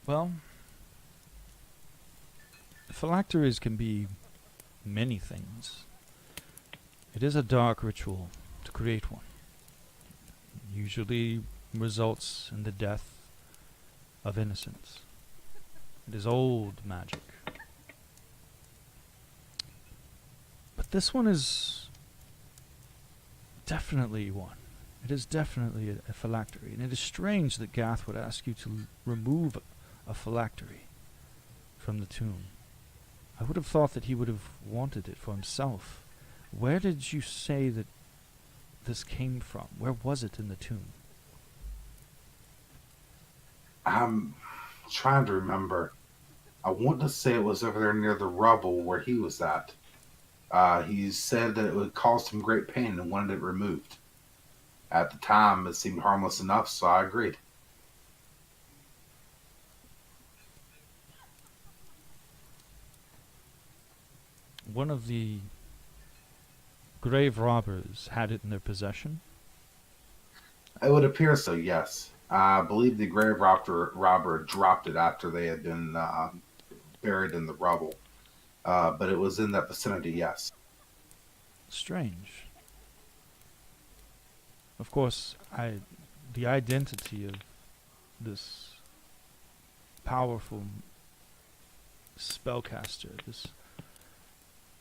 Well, phylacteries can be many things. It is a dark ritual to create one. Usually results in the death of innocence. It is old magic. But this one is definitely one. It is definitely a phylactery, and it is strange that Gath would ask you to remove a phylactery from the tomb. I would have thought that he would have wanted it for himself. Where did you say that this came from? Where was it in the tomb? I'm trying to remember. I want to say it was over there near the rubble where he was at. He said that it would cause him great pain and wanted it removed. At the time, it seemed harmless enough, so I agreed. One of the grave robbers had it in their possession. It would appear so, yes. I believe the grave robber dropped it after they had been buried in the rubble. But it was in that vicinity, yes. Strange. Of course, the identity of this powerful spellcaster,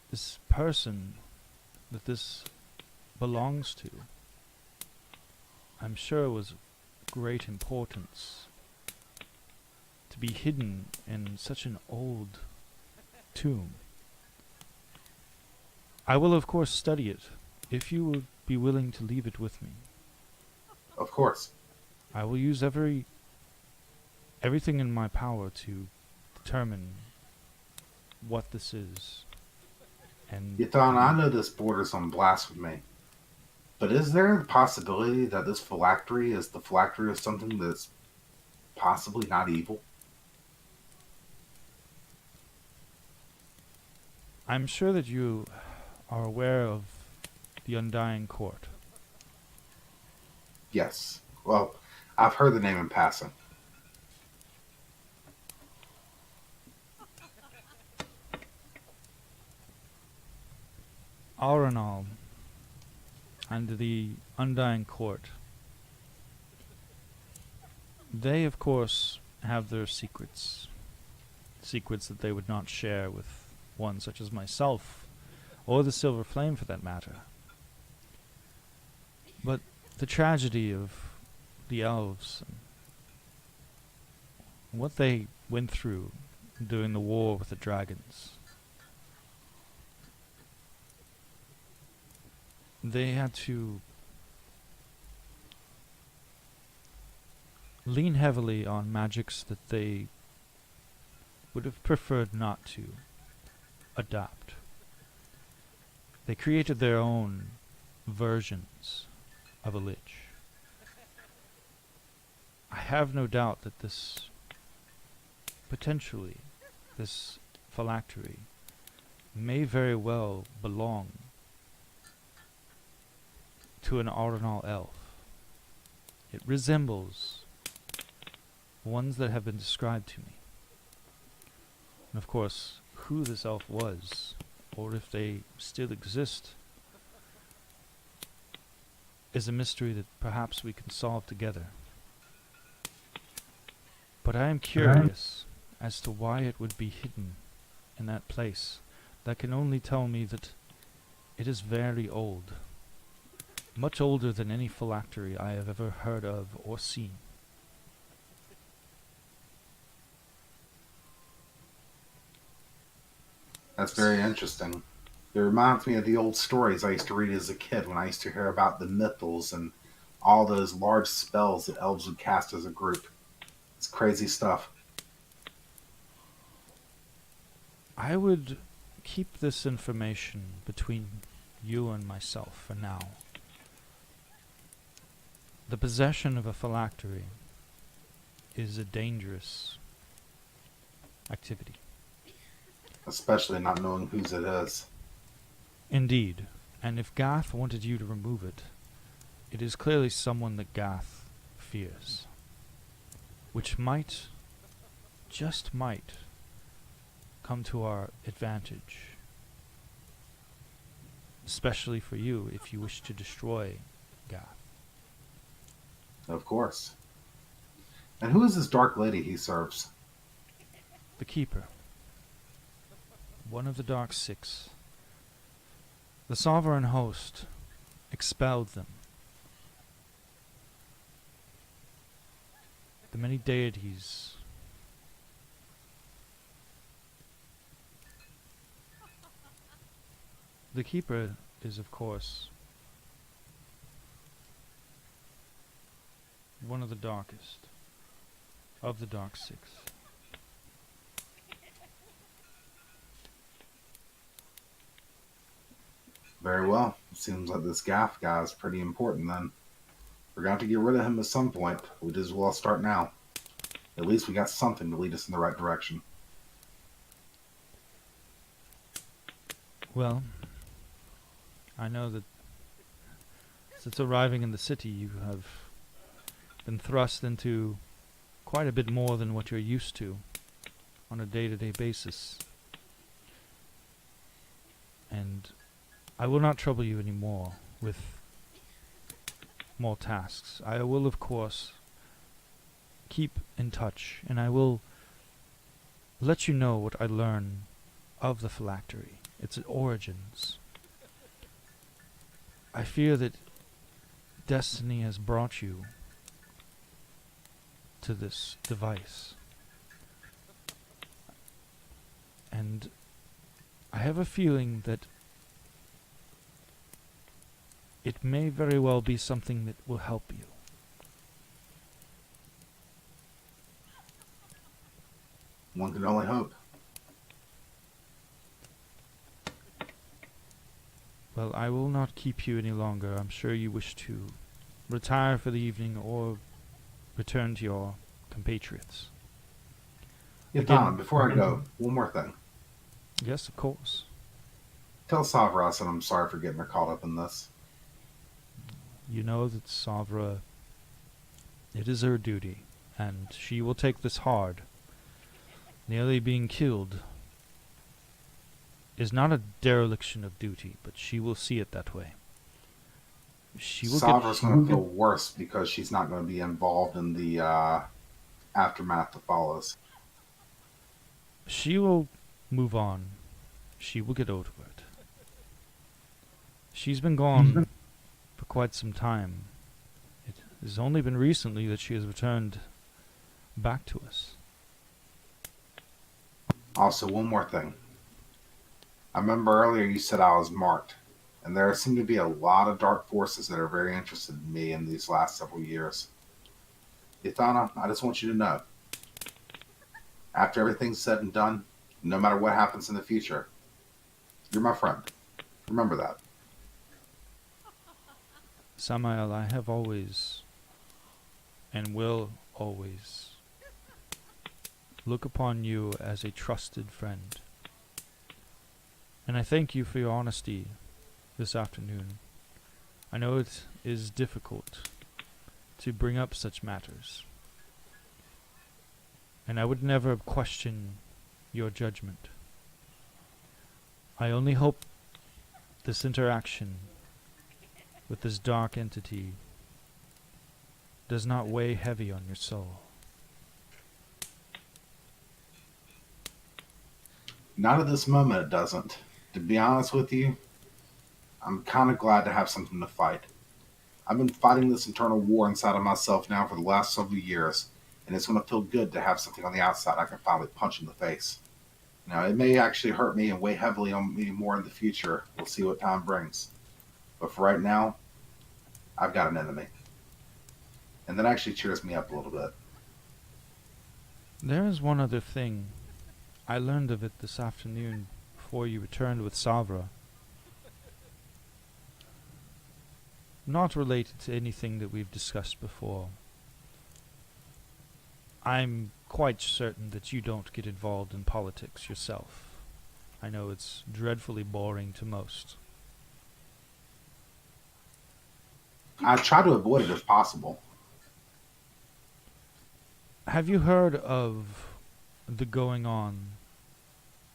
this person that this belongs to, I'm sure was great importance to be hidden in such an old tomb. I will of course study it, if you would be willing to leave it with me. Of course. I will use everything in my power to determine what this is. And Yathan, I know this borders on blasphemy, but is there the possibility that this phylactery is the phylactery of something that's possibly not evil? I'm sure that you are aware of the Undying Court. Yes. Well, I've heard the name in passing. Aranal and the Undying Court, they of course have their secrets. Secrets that they would not share with one such as myself, or the Silver Flame for that matter. But the tragedy of the elves and what they went through during the war with the dragons, they had to lean heavily on magics that they would have preferred not to adopt. They created their own versions of a lich. I have no doubt that potentially, this phylactery may very well belong to an Aranal elf. It resembles ones that have been described to me. And of course, who this elf was, or if they still exist, is a mystery that perhaps we can solve together. But I am curious as to why it would be hidden in that place. That can only tell me that it is very old. Much older than any phylactery I have ever heard of or seen. That's very interesting. It reminds me of the old stories I used to read as a kid when I used to hear about the mythals and all those large spells that elves would cast as a group. It's crazy stuff. I would keep this information between you and myself for now. The possession of a phylactery is a dangerous activity. Especially not knowing whose it is. Indeed, and if Gath wanted you to remove it, it is clearly someone that Gath fears, which might just might come to our advantage. Especially for you if you wish to destroy Gath. Of course. And who is this dark lady he serves? The Keeper. One of the Dark Six. The Sovereign Host expelled them. The many deities the Keeper is, of course, one of the darkest of the Dark Six. Very well. It seems like this Gaff guy is pretty important then. We're going to have to get rid of him at some point. We'd as well start now. At least we got something to lead us in the right direction. Well, I know that since arriving in the city you have been thrust into quite a bit more than what you're used to on a day-to-day basis. And I will not trouble you anymore with more tasks. I will, of course, keep in touch, and I will let you know what I learn of the phylactery, its origins. I fear that destiny has brought you to this device. And I have a feeling that it may very well be something that will help you. One can only hope. Well, I will not keep you any longer. I'm sure you wish to retire for the evening or return to your compatriots. Yeah, Again, Don, before I go, one more thing. Yes, of course. Tell Savras that I'm sorry for getting her caught up in this. You know that Savra, it is her duty, and she will take this hard. Nearly being killed is not a dereliction of duty, but she will see it that way. She will Savra's going to feel worse because she's not going to be involved in the aftermath that follows. She will move on. She will get over it. She's been gone for quite some time. It has only been recently that she has returned back to us. Also, one more thing. I remember earlier you said I was marked, and there seem to be a lot of dark forces that are very interested in me in these last several years. Ithana, I just want you to know, after everything's said and done, no matter what happens in the future, you're my friend. Remember that. Samael, I have always, and will always, look upon you as a trusted friend. And I thank you for your honesty this afternoon. I know it is difficult to bring up such matters, and I would never question your judgment. I only hope this interaction with this dark entity does not weigh heavy on your soul. Not at this moment, it doesn't. To be honest with you, I'm kind of glad to have something to fight. I've been fighting this internal war inside of myself now for the last several years, and it's going to feel good to have something on the outside I can finally punch in the face. Now, it may actually hurt me and weigh heavily on me more in the future. We'll see what time brings. But for right now, I've got an enemy. And that actually cheers me up a little bit. There is one other thing. I learned of it this afternoon before you returned with Savra. Not related to anything that we've discussed before. I'm quite certain that you don't get involved in politics yourself. I know it's dreadfully boring to most. I try to avoid it if possible. Have you heard of the going on,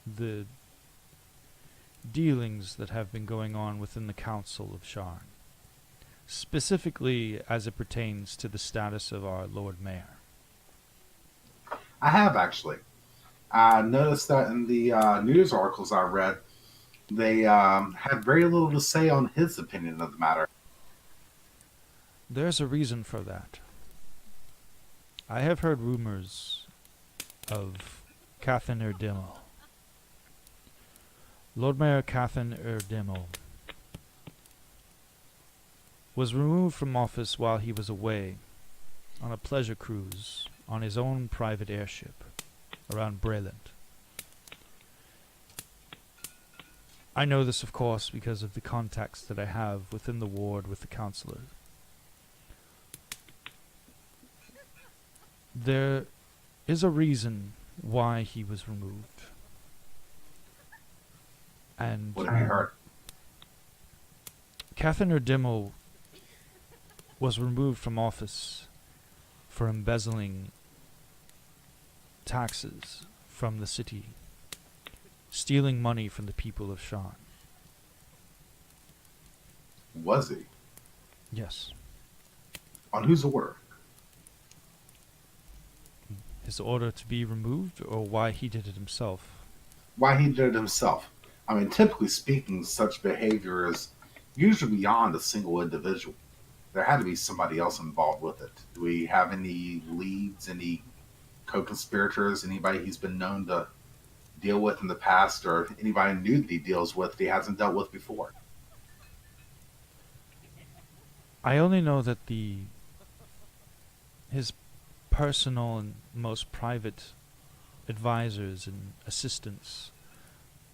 the dealings that have been going on within the Council of Sharn, specifically as it pertains to the status of our Lord Mayor. I have actually. I noticed that in the news articles I read, they had very little to say on his opinion of the matter. There's a reason for that. I have heard rumors of Cathan Erdimo. Lord Mayor Cathan Erdimo was removed from office while he was away on a pleasure cruise on his own private airship around Breland. I know this, of course, because of the contacts that I have within the ward with the councillor. There is a reason why he was removed. And What have you heard? Cathan Erdimo was removed from office for embezzling taxes from the city, stealing money from the people of Sharn. Was he? Yes. On whose order? His order to be removed, or why he did it himself? Why he did it himself? I mean, typically speaking, such behavior is usually beyond a single individual. There had to be somebody else involved with it. Do we have any leads, any co-conspirators, anybody he's been known to deal with in the past, or anybody new that he deals with that he hasn't dealt with before? I only know that his personal and most private advisors and assistants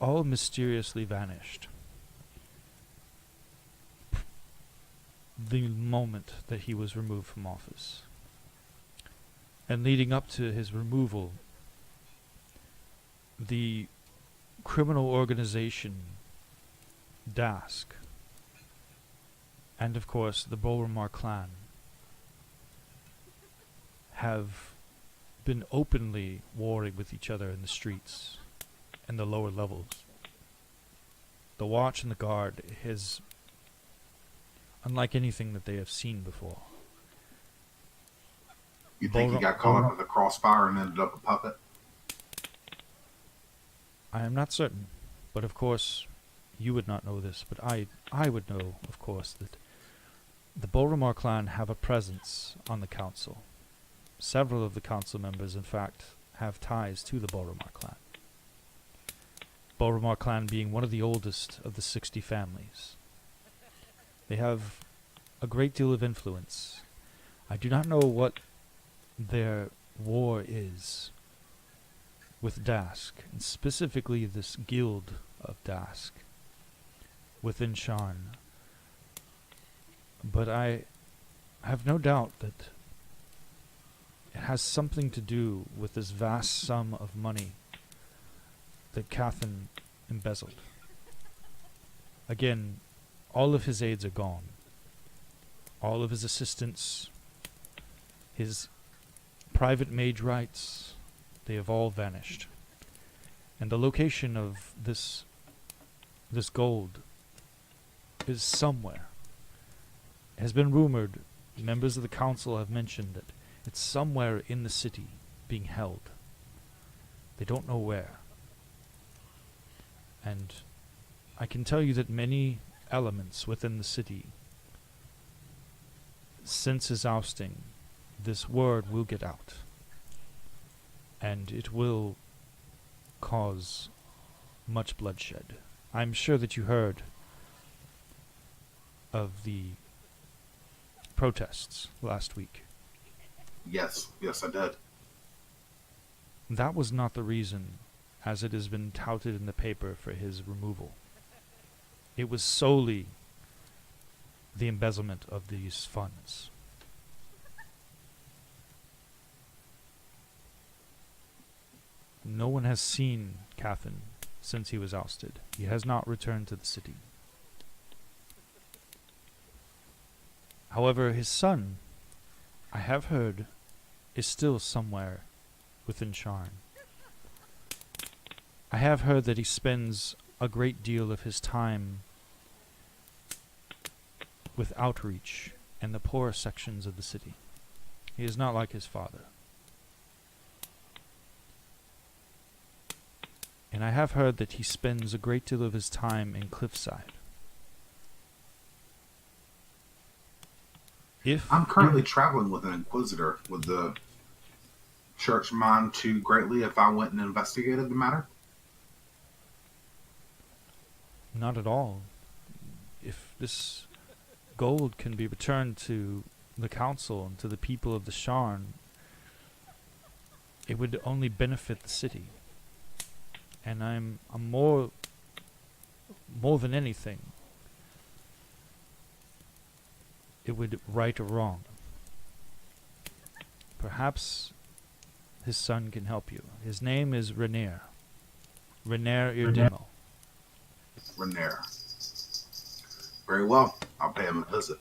all mysteriously vanished the moment that he was removed from office. And leading up to his removal, the criminal organization Dask, and of course the Bolramar clan, have been openly warring with each other in the streets and the lower levels. The Watch and the Guard is unlike anything that they have seen before. You think he got caught up in the crossfire and ended up a puppet? I am not certain, but of course you would not know this, but I would know, of course, that the Bolramar clan have a presence on the council. Several of the council members, in fact, have ties to the Bolramar clan. Bolramar clan being one of the oldest of the 60 families. They have a great deal of influence. I do not know what their war is with Dask, and specifically this guild of Dask within Sharn. But I have no doubt that it has something to do with this vast sum of money that Cathan embezzled. Again, all of his aides are gone. All of his assistants, his private mage rights, they have all vanished. And the location of this gold is somewhere. It has been rumored, members of the council have mentioned that it's somewhere in the city being held. They don't know where. And I can tell you that many elements within the city, since his ousting, this word will get out. And it will cause much bloodshed. I'm sure that you heard of the protests last week. Yes, I did. That was not the reason, as it has been touted in the paper, for his removal. It was solely the embezzlement of these funds. No one has seen Cathan since he was ousted. He has not returned to the city. However, his son, I have heard, is still somewhere within Sharn. I have heard that he spends a great deal of his time with outreach in the poorer sections of the city. He is not like his father. And I have heard that he spends a great deal of his time in Cliffside. I'm currently traveling with an inquisitor. Would the church mind too greatly if I went and investigated the matter? Not at all. If this gold can be returned to the council and to the people of the Sharn, it would only benefit the city. And I'm more than anything, it would right a wrong. Perhaps his son can help you. His name is Rainier. Rainier Irdimo. Rainier. Very well. I'll pay him a visit.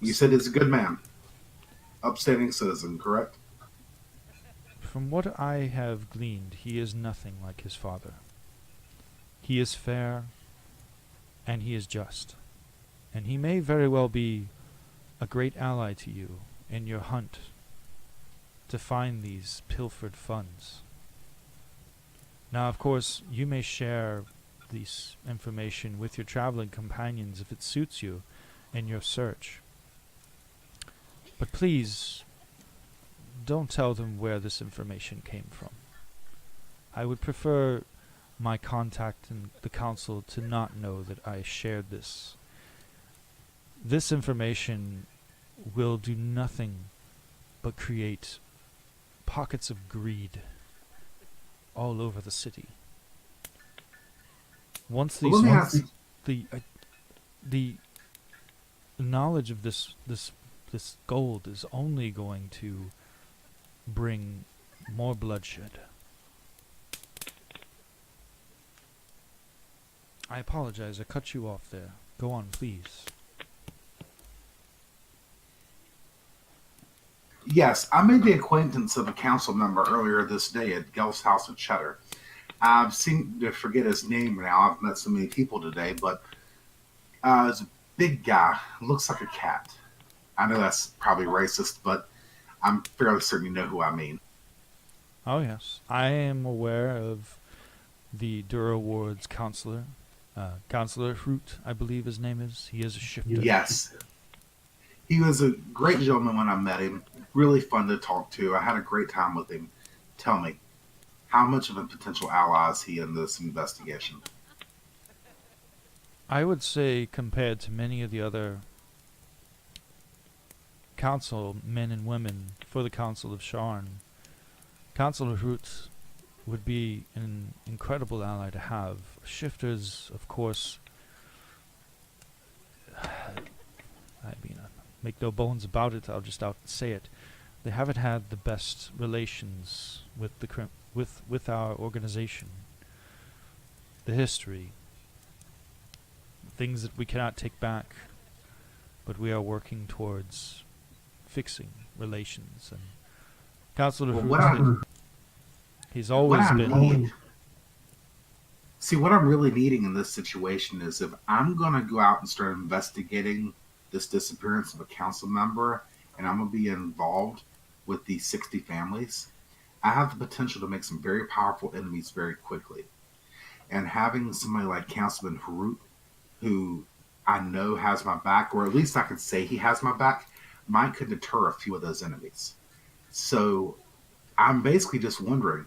You said he's a good man. Upstanding citizen, correct? From what I have gleaned, he is nothing like his father. He is fair, and he is just. And he may very well be a great ally to you in your hunt to find these pilfered funds. Now, of course, you may share this information with your traveling companions if it suits you in your search. But please, don't tell them where this information came from. I would prefer my contact in the council to not know that I shared this. This information will do nothing but create pockets of greed all over the city. Once the knowledge of this gold is only going to bring more bloodshed. I apologize, I cut you off there. Go on, please. Yes, I made the acquaintance of a council member earlier this day at Gelf's House of Cheddar. I've seemed to forget his name now. I've met so many people today, but he's a big guy. Looks like a cat. I know that's probably racist, but I'm fairly certain you know who I mean. Oh, yes. I am aware of the Dura Ward's counselor. Counselor Hrut, I believe his name is. He is a shifter. Yes. He was a great gentleman when I met him. Really fun to talk to. I had a great time with him. Tell me, how much of a potential ally is he in this investigation? I would say, compared to many of the other council men and women for the Council of Sharn, Counselor Hrut would be an incredible ally to have. Shifters, of course, make no bones about it, I'll just out and say it. They haven't had the best relations with with our organization. The history, things that we cannot take back, but we are working towards fixing relations. And Counselor Hrut, he's always been. See, what I'm really needing in this situation is if I'm going to go out and start investigating this disappearance of a council member, and I'm going to be involved with these 60 families, I have the potential to make some very powerful enemies very quickly. And having somebody like Councilman Hrut, who I know has my back, or at least I could say he has my back, might could deter a few of those enemies. So I'm basically just wondering,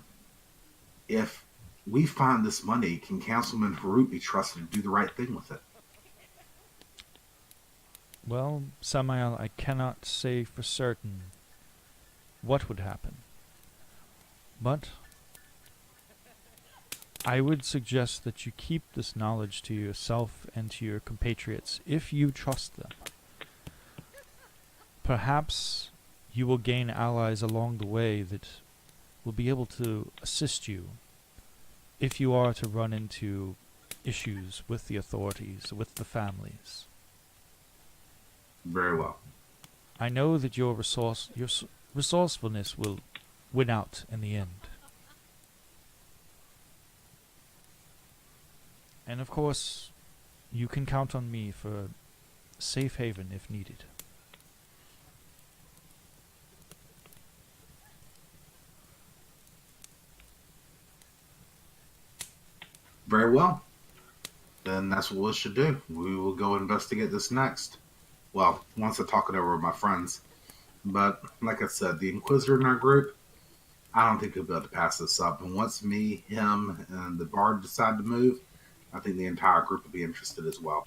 if we find this money, can Councilman Hrut be trusted to do the right thing with it? Well, Samael, I cannot say for certain what would happen. But I would suggest that you keep this knowledge to yourself and to your compatriots, if you trust them. Perhaps you will gain allies along the way that will be able to assist you if you are to run into issues with the authorities, with the families. Very well. I know that your resourcefulness will win out in the end. And of course, you can count on me for safe haven if needed. Very well. Then that's what we should do. We will go investigate this next. Well, once I talk it over with my friends. But like I said, the Inquisitor in our group, I don't think he'll be able to pass this up. And once me, him, and the Bard decide to move, I think the entire group will be interested as well.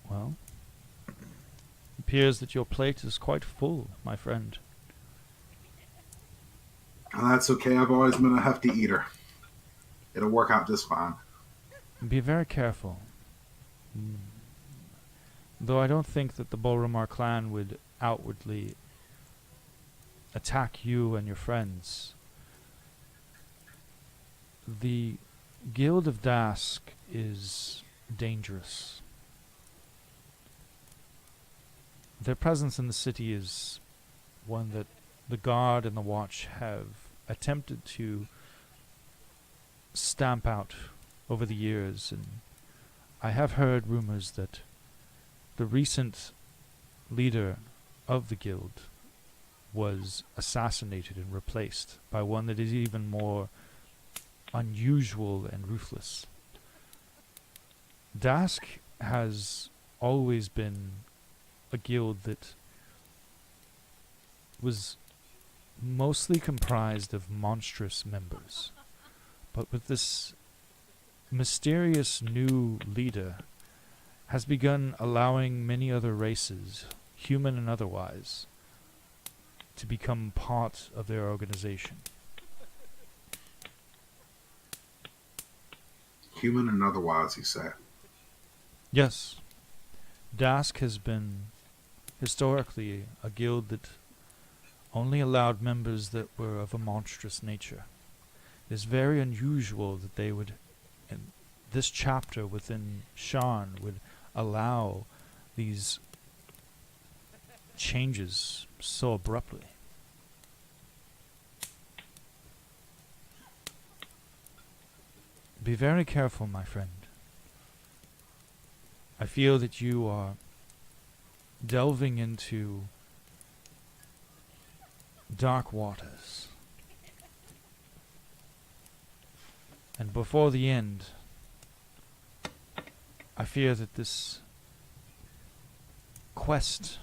Well, it appears that your plate is quite full, my friend. And that's okay. I've always been a hefty eater. It'll work out just fine. Be very careful. Though I don't think that the Bolramar clan would outwardly attack you and your friends, the Guild of Dask is dangerous. Their presence in the city is one that the Guard and the Watch have attempted to stamp out over the years, and I have heard rumors that the recent leader of the guild was assassinated and replaced by one that is even more unusual and ruthless. Dask has always been a guild that was mostly comprised of monstrous members, but with this mysterious new leader has begun allowing many other races, human and otherwise, to become part of their organization. Human and otherwise, you say? Yes. Dask has been historically a guild that only allowed members that were of a monstrous nature. It is very unusual that they would, and this chapter within Sharn would allow these changes so abruptly. Be very careful, my friend. I feel that you are delving into dark waters. And before the end, I fear that this quest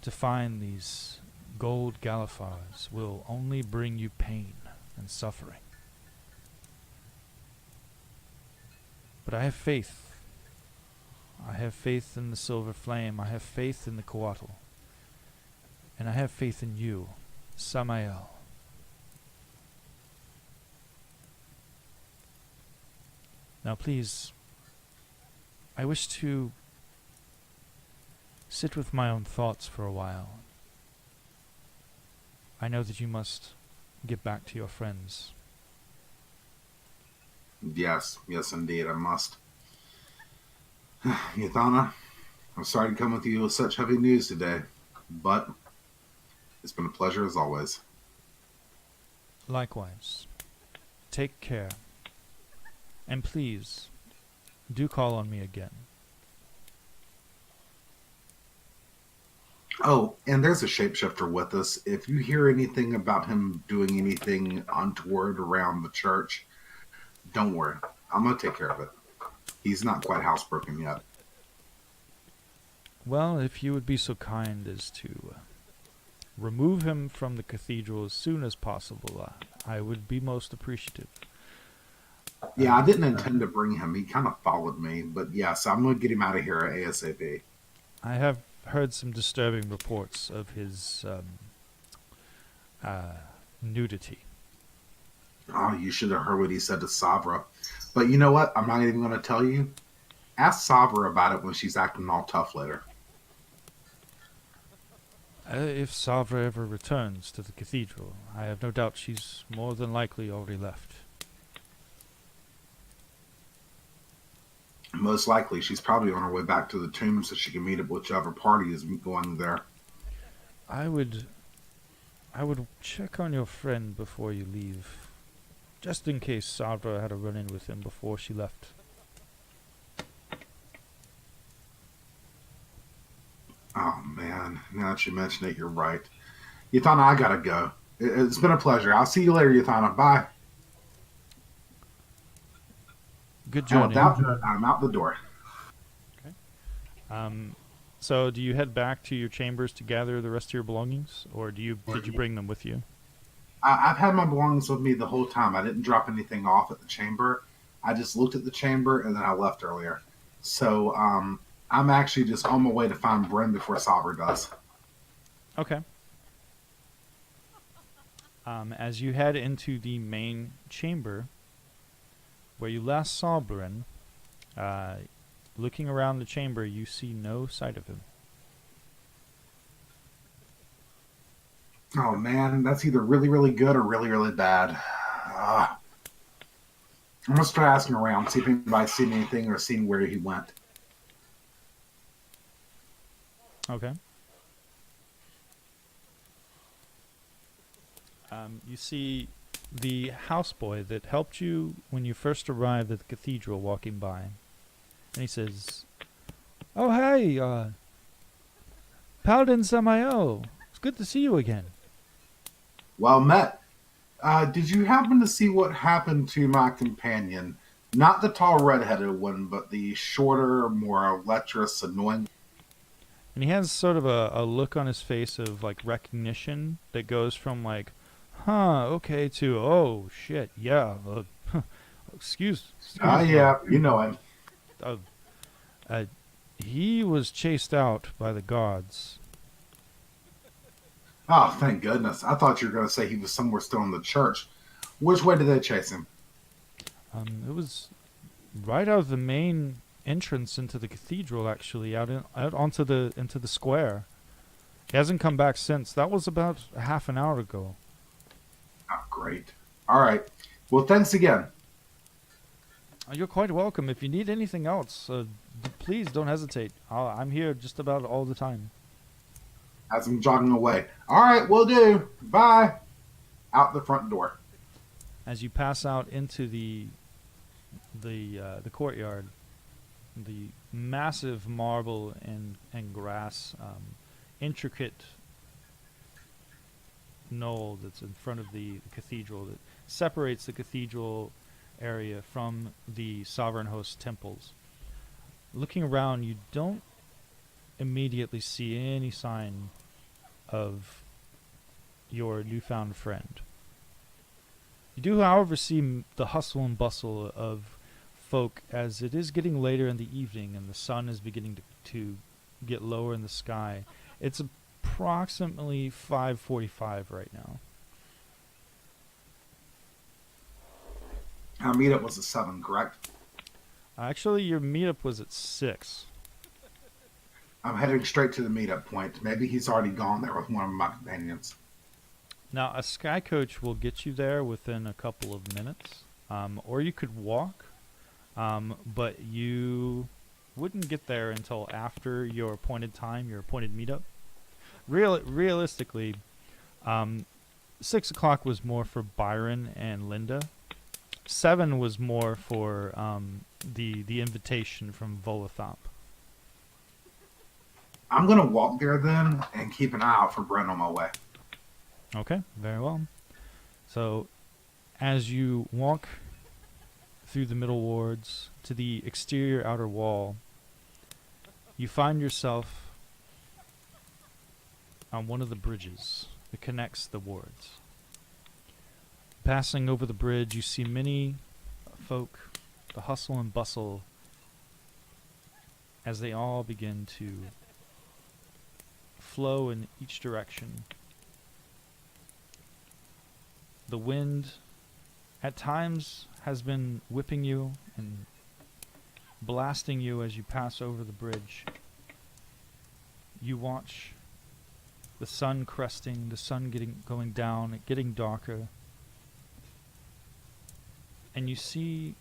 to find these gold Galifars will only bring you pain and suffering. But I have faith. I have faith in the Silver Flame. I have faith in the Coatl. And I have faith in you, Samael. Now please, I wish to sit with my own thoughts for a while. I know that you must get back to your friends. Yes, indeed, I must. Yathana, I'm sorry to come with you with such heavy news today, but it's been a pleasure as always. Likewise. Take care. And please, do call on me again. Oh, and there's a shapeshifter with us. If you hear anything about him doing anything untoward around the church, don't worry. I'm going to take care of it. He's not quite housebroken yet. Well, if you would be so kind as to remove him from the cathedral as soon as possible, I would be most appreciative. Yeah, I didn't intend to bring him. He kind of followed me. But yes, I'm going to get him out of here ASAP. I have heard some disturbing reports of his nudity. Oh, you should have heard what he said to Sabra. But you know what? I'm not even going to tell you. Ask Sabra about it when she's acting all tough later. If Savra ever returns to the cathedral, I have no doubt she's more than likely already left. Most likely, she's probably on her way back to the tomb so she can meet up with whichever party is going there. I would I would check on your friend before you leave, just in case Sabra had a run-in with him before she left. Oh, man. Now that you mention it, you're right. Yathana, I gotta go. It's been a pleasure. I'll see you later, Yathana. Bye. Good And with journey. that, I'm out the door. Okay. So do you head back to your chambers to gather the rest of your belongings, or did you bring them with you? I've had my belongings with me the whole time. I didn't drop anything off at the chamber. I just looked at the chamber and then I left earlier. So I'm actually just on my way to find Bren before Sabra does. Okay. As you head into the main chamber, where you last saw Bren, looking around the chamber, you see no sight of him. Oh man, that's either really, really good or really, really bad. I'm gonna start asking around, see if anybody's seen anything or seen where he went. Okay. You see the houseboy that helped you when you first arrived at the cathedral walking by. And he says, "Oh, hey, Paladin Samael. It's good to see you again." Well met. Did you happen to see what happened to my companion? Not the tall redheaded one, but the shorter, more lecherous, annoying. And he has sort of a look on his face of, like, recognition that goes from, like, huh, okay, to, oh, shit, yeah, excuse Ah, me. yeah, you know him. Uh, uh, he was chased out by the gods. Oh, thank goodness. I thought you were going to say he was somewhere still in the church. Which way did they chase him? It was right out of the main entrance into the cathedral, actually, out onto into the square. He hasn't come back since. That was about a half an hour ago. Oh, great. All right. Well, thanks again. You're quite welcome. If you need anything else, please don't hesitate. I'm here just about all the time. As I'm jogging away. All right, will do. Bye. Out the front door. As you pass out into the courtyard, the massive marble and grass, intricate knoll that's in front of the cathedral that separates the cathedral area from the sovereign host temples. Looking around, you don't immediately see any sign of your newfound friend. You do, however, see the hustle and bustle of folk as it is getting later in the evening and the sun is beginning to get lower in the sky. It's approximately 5:45 right now. Our meetup was at 7, correct? Actually, your meetup was at 6. I'm heading straight to the meetup point. Maybe he's already gone there with one of my companions. Now, a sky coach will get you there within a couple of minutes, or you could walk, but you wouldn't get there until after your appointed time, your appointed meetup. Realistically, 6 o'clock was more for Byron and Linda. 7 was more for the invitation from Volathop. I'm going to walk there then and keep an eye out for Brent on my way. Okay, very well. So, as you walk through the middle wards to the exterior outer wall, you find yourself on one of the bridges that connects the wards. Passing over the bridge, you see many folk, the hustle and bustle, as they all begin to flow in each direction. The wind, at times, has been whipping you and blasting you as you pass over the bridge. You watch the sun cresting, the sun going down, getting darker. And you see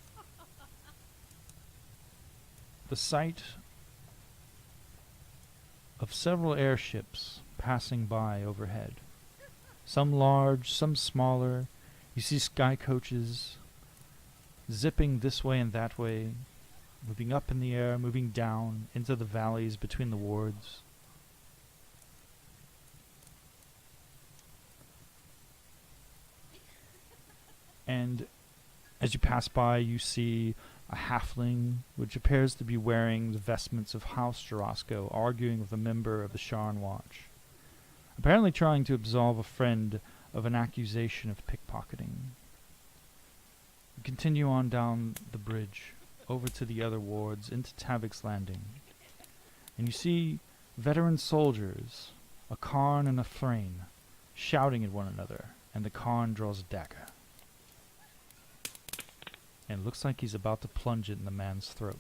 the sight of several airships passing by overhead. Some large, some smaller. You see sky coaches zipping this way and that way, moving up in the air, moving down into the valleys between the wards. And as you pass by, you see a halfling, which appears to be wearing the vestments of House Jarosco, arguing with a member of the Sharn Watch, apparently trying to absolve a friend of an accusation of pickpocketing. You continue on down the bridge, over to the other wards, into Tavik's Landing, and you see veteran soldiers, a Karn and a Thrain, shouting at one another, and the Karn draws a dagger. And it looks like he's about to plunge it in the man's throat.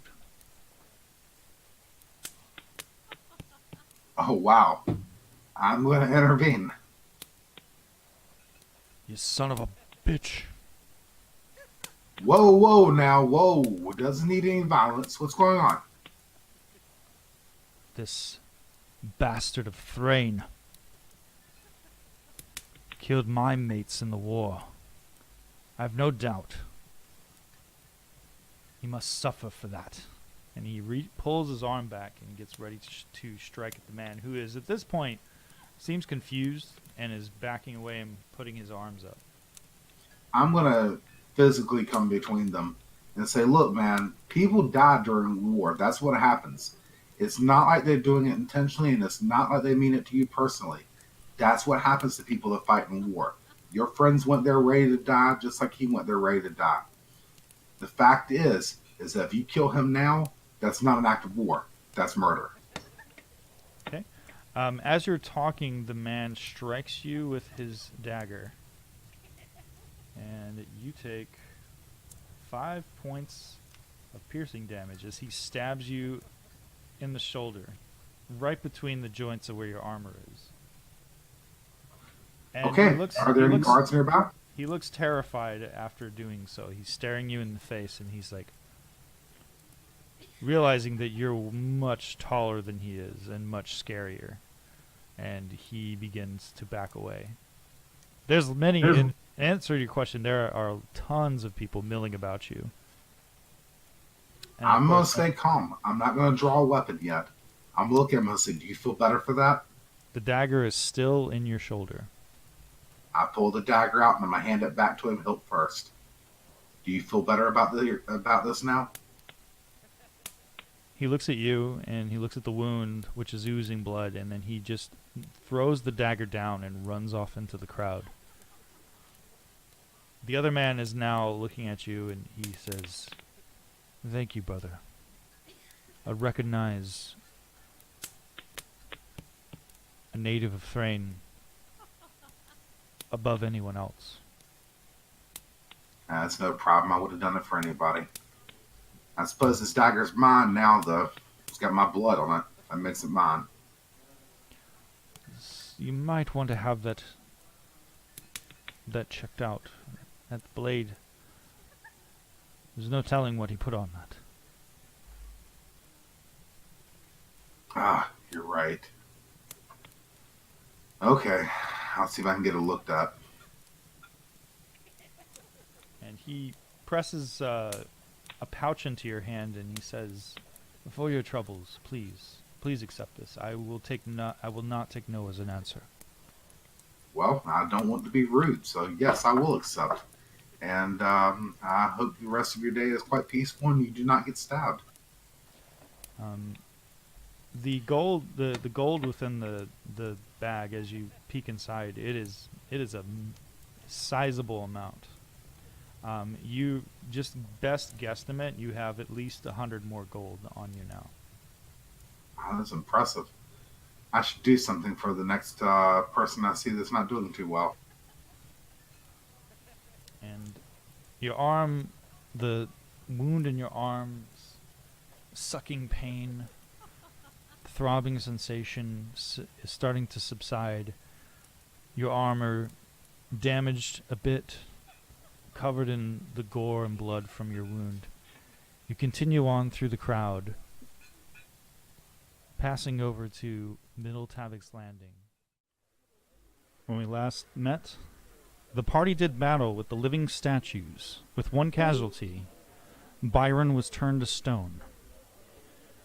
Oh, wow. I'm going to intervene. You son of a bitch. Whoa, now, whoa. Doesn't need any violence. What's going on? This bastard of Thrain killed my mates in the war. I have no doubt he must suffer for that. And he pulls his arm back and gets ready to strike at the man, who is, at this point, seems confused and is backing away and putting his arms up. I'm going to physically come between them and say, look, man, people die during war. That's what happens. It's not like they're doing it intentionally, and it's not like they mean it to you personally. That's what happens to people that fight in war. Your friends went there ready to die, just like he went there ready to die. The fact is that if you kill him now, that's not an act of war. That's murder. Okay. As you're talking, the man strikes you with his dagger. And you take 5 points of piercing damage as he stabs you in the shoulder, right between the joints of where your armor is. And okay. Are there any guards nearby? He looks terrified after doing so. He's staring you in the face, and he's like, realizing that you're much taller than he is and much scarier. And he begins to back away. There's many... In answer to your question, there are tons of people milling about you. And I'm going to stay calm. I'm not going to draw a weapon yet. I'm looking at him and say, do you feel better for that? The dagger is still in your shoulder. I pull the dagger out and I'm going to hand it back to him hilt first. Do you feel better about this now? He looks at you, and he looks at the wound, which is oozing blood, and then he just throws the dagger down and runs off into the crowd. The other man is now looking at you, and he says, "Thank you, brother. I recognize a native of Thrain above anyone else." That's no problem. I would have done it for anybody. I suppose this dagger's mine now, though. It's got my blood on it. That makes it mine. You might want to have that checked out. That blade. There's no telling what he put on that. Ah, you're right. Okay, I'll see if I can get it looked at. And he presses a pouch into your hand, and he says, "For your troubles, please accept this. I will not take no as an answer." Well, I don't want to be rude, so yes, I will accept. And I hope the rest of your day is quite peaceful and you do not get stabbed. The gold within the bag, as you peek inside, it is a sizable amount. You just best guesstimate you have at least 100 more gold on you now. Wow, that's impressive. I should do something for the next person I see that's not doing too well. And your arm, the wound in your arm, sucking pain, throbbing sensation is starting to subside. Your armor damaged a bit, covered in the gore and blood from your wound. You continue on through the crowd, passing over to Middle Tavik's Landing. When we last met, the party did battle with the living statues. With one casualty, Byron was turned to stone.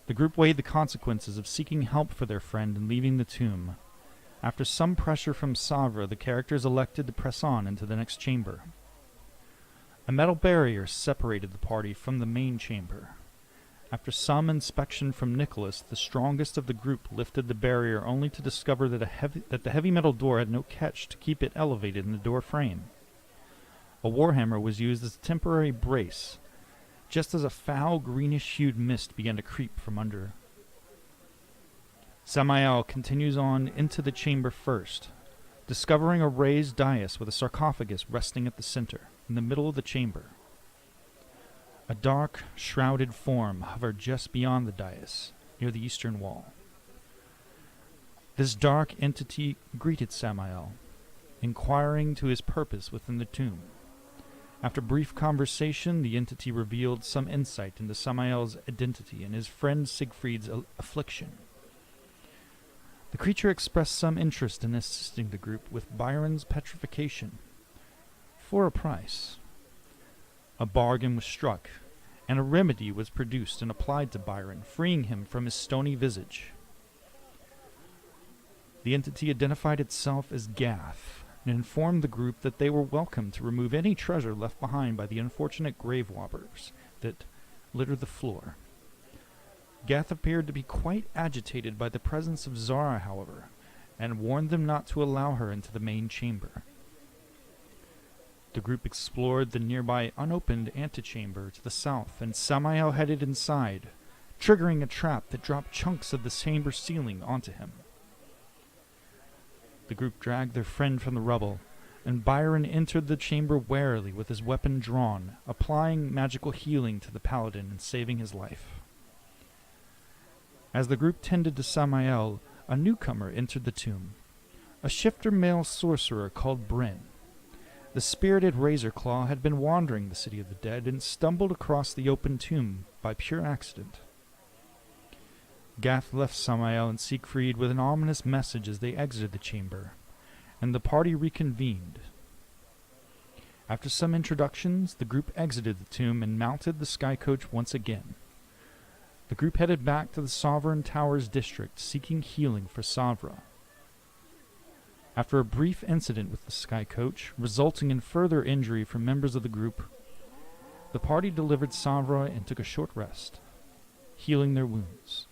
The group weighed the consequences of seeking help for their friend and leaving the tomb. After some pressure from Savra, the characters elected to press on into the next chamber. A metal barrier separated the party from the main chamber. After some inspection from Nicholas, the strongest of the group lifted the barrier only to discover that the heavy metal door had no catch to keep it elevated in the door frame. A warhammer was used as a temporary brace, just as a foul greenish-hued mist began to creep from under. Samael continues on into the chamber first, discovering a raised dais with a sarcophagus resting at the center, in the middle of the chamber. A dark, shrouded form hovered just beyond the dais, near the eastern wall. This dark entity greeted Samael, inquiring to his purpose within the tomb. After brief conversation, the entity revealed some insight into Samael's identity and his friend Siegfried's affliction. The creature expressed some interest in assisting the group with Byron's petrification, for a price. A bargain was struck, and a remedy was produced and applied to Byron, freeing him from his stony visage. The entity identified itself as Gath, and informed the group that they were welcome to remove any treasure left behind by the unfortunate grave robbers that littered the floor. Gath appeared to be quite agitated by the presence of Zara, however, and warned them not to allow her into the main chamber. The group explored the nearby unopened antechamber to the south, and Samael headed inside, triggering a trap that dropped chunks of the chamber ceiling onto him. The group dragged their friend from the rubble, and Byron entered the chamber warily with his weapon drawn, applying magical healing to the paladin and saving his life. As the group tended to Samael, a newcomer entered the tomb, a shifter male sorcerer called Bryn. The spirited Razorclaw had been wandering the city of the dead and stumbled across the open tomb by pure accident. Gath left Samael and Siegfried with an ominous message as they exited the chamber, and the party reconvened. After some introductions, the group exited the tomb and mounted the sky coach once again. The group headed back to the Sovereign Towers district, seeking healing for Savra. After a brief incident with the sky coach, resulting in further injury from members of the group, the party delivered Savra and took a short rest, healing their wounds.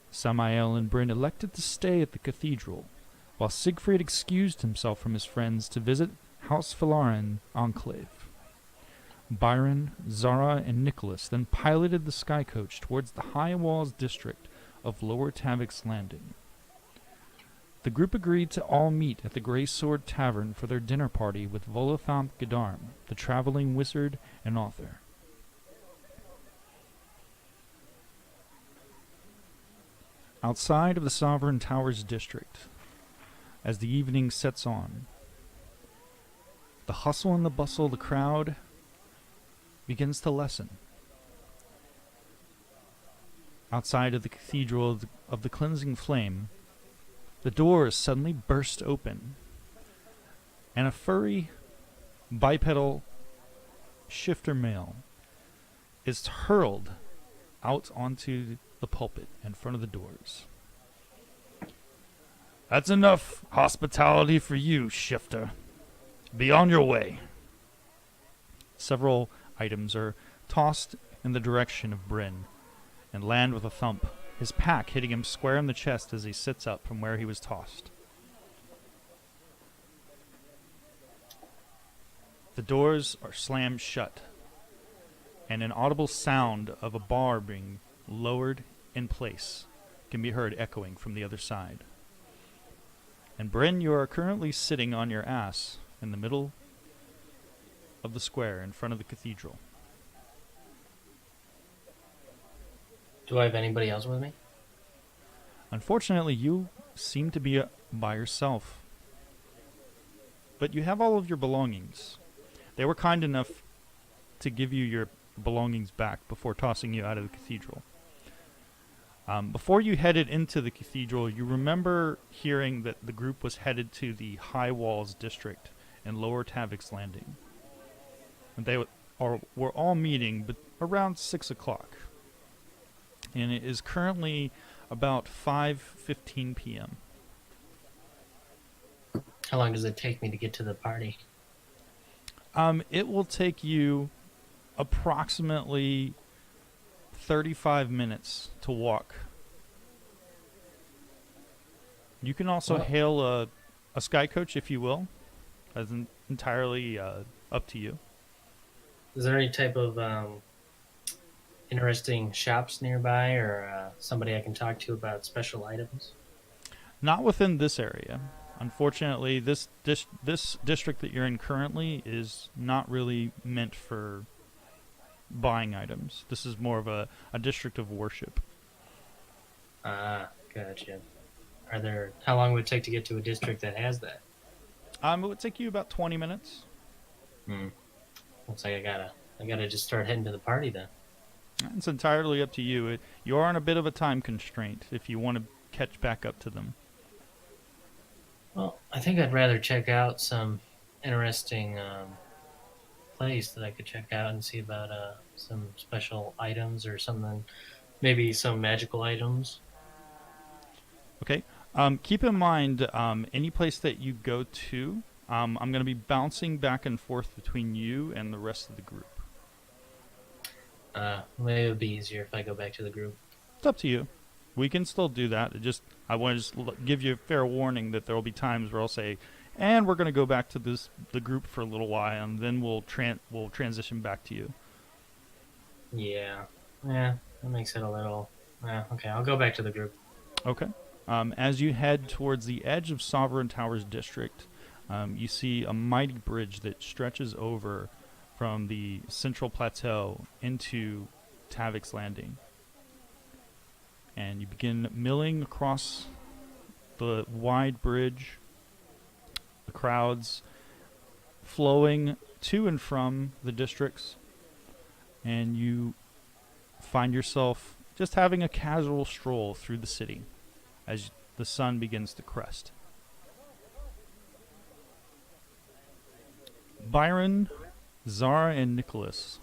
Samael and Bryn elected to stay at the cathedral, while Siegfried excused himself from his friends to visit House Falarin Enclave. Byron, Zara, and Nicholas then piloted the sky coach towards the High Walls district of Lower Tavik's Landing. The group agreed to all meet at the Grey Sword Tavern for their dinner party with Volothamp Gedarm, the traveling wizard and author. Outside of the Sovereign Towers district, as the evening sets on, the hustle and the bustle of the crowd begins to lessen. Outside of the Cathedral of the Cleansing Flame, the doors suddenly burst open, and a furry, bipedal shifter male is hurled out onto the pulpit in front of the doors. "That's enough hospitality for you, shifter. Be on your way." Several items are tossed in the direction of Bryn and land with a thump, his pack hitting him square in the chest as he sits up from where he was tossed. The doors are slammed shut, and an audible sound of a bar being lowered in place can be heard echoing from the other side. And Bryn, you are currently sitting on your ass in the middle of the square in front of the cathedral. Do I have anybody else with me? Unfortunately, you seem to be by yourself. But you have all of your belongings. They were kind enough to give you your belongings back before tossing you out of the cathedral. Before you headed into the cathedral, you remember hearing that the group was headed to the High Walls district in Lower Tavik's Landing. And they were all meeting around 6 o'clock. And it is currently about 5:15 p.m. How long does it take me to get to the party? It will take you approximately 35 minutes to walk. You can also hail a sky coach if you will. That's entirely up to you. Is there any type of interesting shops nearby, or somebody I can talk to about special items? Not within this area. Unfortunately, this district that you're in currently is not really meant for buying items. This is more of a district of worship. Ah, gotcha. How long would it take to get to a district that has that? It would take you about 20 minutes. Looks like I gotta just start heading to the party then. It's entirely up to you. You are on a bit of a time constraint if you want to catch back up to them. Well, I think I'd rather check out some interesting place that I could check out and see about some special items or something, maybe some magical items. Okay. Keep in mind, any place that you go to, I'm going to be bouncing back and forth between you and the rest of the group. Maybe it would be easier if I go back to the group. It's up to you. We can still do that. I want to give you a fair warning that there will be times where I'll say, and we're going to go back to the group for a little while, and then we'll transition back to you. Yeah, that makes it a little. Okay, I'll go back to the group. Okay. As you head towards the edge of Sovereign Towers District, you see a mighty bridge that stretches over from the central plateau into Tavik's Landing. And you begin milling across the wide bridge, the crowds flowing to and from the districts, and you find yourself just having a casual stroll through the city as the sun begins to crest. Byron, Zara, and Nicholas,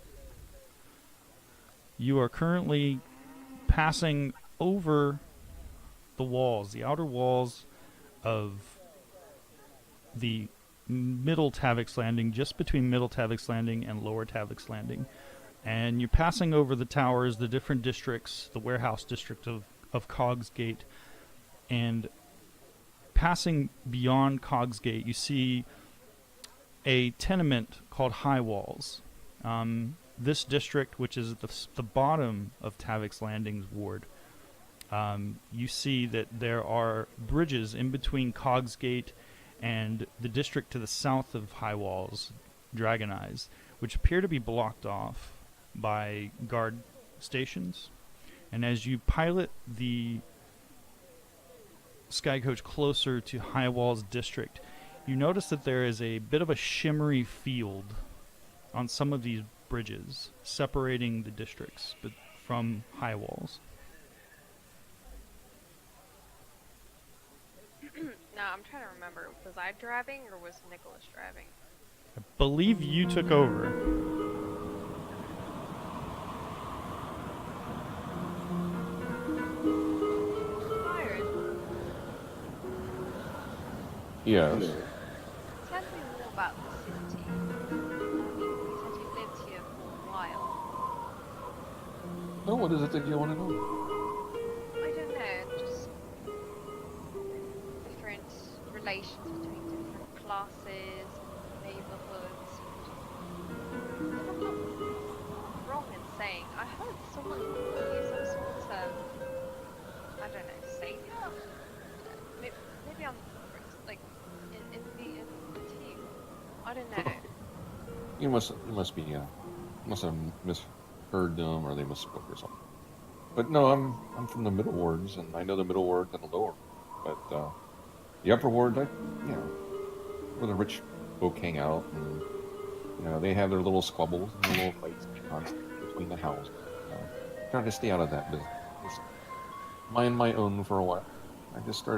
you are currently passing over the walls, the outer walls of the Middle Tavik's Landing, just between Middle Tavik's Landing and Lower Tavik's Landing. And you're passing over the towers, the different districts, the warehouse district of Cogsgate, and passing beyond Cogsgate, you see a tenement called High Walls. This district, which is the bottom of Tavik's Landing's ward, you see that there are bridges in between Cogsgate and the district to the south of High Walls, Dragon Eyes, which appear to be blocked off by guard stations. And as you pilot the Sky Coach closer to High Walls district, you notice that there is a bit of a shimmery field on some of these bridges separating the districts from High Walls. Now, I'm trying to remember, was I driving or was Nicholas driving? I believe you took over. Byron, Yes. tell me more about the city. You said you lived here for a while. Oh, what is it that you want to know? I don't know, just different relations between different classes, neighborhoods. If I'm not wrong in saying, I heard someone use some sort of, I don't know, savior? Maybe I'm like in the team. I don't know. You must have misheard them, or they misspoke or something. But no, I'm from the middle wards, and I know the middle ward and the lower. But the upper ward, where the rich folk hang out, and they have their little squabbles and their little fights constantly between the houses. Trying to stay out of that business. mind my own for a while. I just started